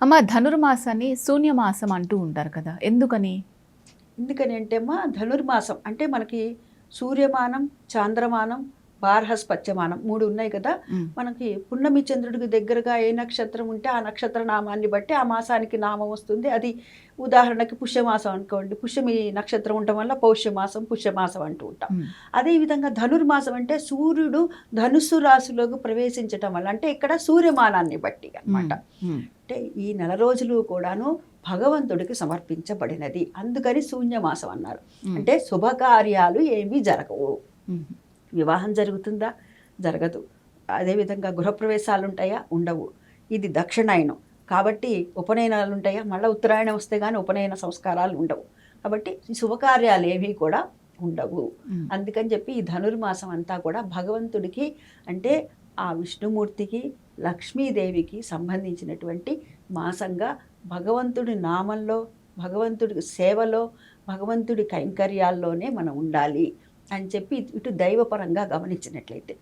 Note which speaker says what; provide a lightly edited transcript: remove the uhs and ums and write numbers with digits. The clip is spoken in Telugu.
Speaker 1: అమ్మ ధనుర్మాసాన్ని శూన్యమాసం అంటూ ఉంటారు కదా! ఎందుకని?
Speaker 2: ఎందుకని అంటే అమ్మా ధనుర్మాసం అంటే మనకి సూర్యమానం, చాంద్రమానం, బార్హస్పత్యమానం 3 ఉన్నాయి కదా!
Speaker 1: హ్మ్.
Speaker 2: మనకి పున్నమి చంద్రుడికి దగ్గరగా ఏ నక్షత్రం ఉంటే ఆ నక్షత్ర నామాన్ని బట్టి ఆ మాసానికి నామం వస్తుంది. అది ఉదాహరణకి పుష్యమాసం అనుకోండి. పుష్యమి నక్షత్రం ఉండటం వల్ల పౌష్యమాసం, పుష్యమాసం అంటూ ఉంటాం.
Speaker 1: హ్మ్.
Speaker 2: అదేవిధంగా ధనుర్మాసం అంటే సూర్యుడు ధనుస్సు రాశిలోకి ప్రవేశించటం వల్ల అంటే ఇక్కడ సూర్యమానాన్ని బట్టి
Speaker 1: హ్మ్.
Speaker 2: అన్నమాట.
Speaker 1: హ్మ్.
Speaker 2: అంటే ఈ నెల రోజులు కూడాను భగవంతుడికి సమర్పించబడినది. అందుకని శూన్యమాసం అన్నారు.
Speaker 1: హ్మ్.
Speaker 2: అంటే శుభకార్యాలు ఏమీ జరగవు.
Speaker 1: హ్మ్.
Speaker 2: వివాహం జరుగుతుందా? జరగదు. అదేవిధంగా గృహప్రవేశాలు ఉంటాయా? ఉండవు. ఇది దక్షిణాయనం. కాబట్టి ఉపనయనాలు ఉంటాయా? మళ్ళా ఉత్తరాయణం వస్తే గాని ఉపనయన సంస్కారాలు ఉండవు. కాబట్టి ఈ శుభకార్యాలు ఏమీ కూడా ఉండవు.
Speaker 1: హ్మ్.
Speaker 2: అందుకని చెప్పి ఈ ధనుర్మాసం అంతా కూడా భగవంతుడికి అంటే ఆ విష్ణుమూర్తికి, లక్ష్మీదేవికి సంబంధించినటువంటి మాసంగా భగవంతుడి నామంలో, భగవంతుడి సేవలో, భగవంతుడి కైంకర్యాల్లోనే మనం ఉండాలి అని చెప్పి ఇటు దైవపరంగా గమనించినట్లయితే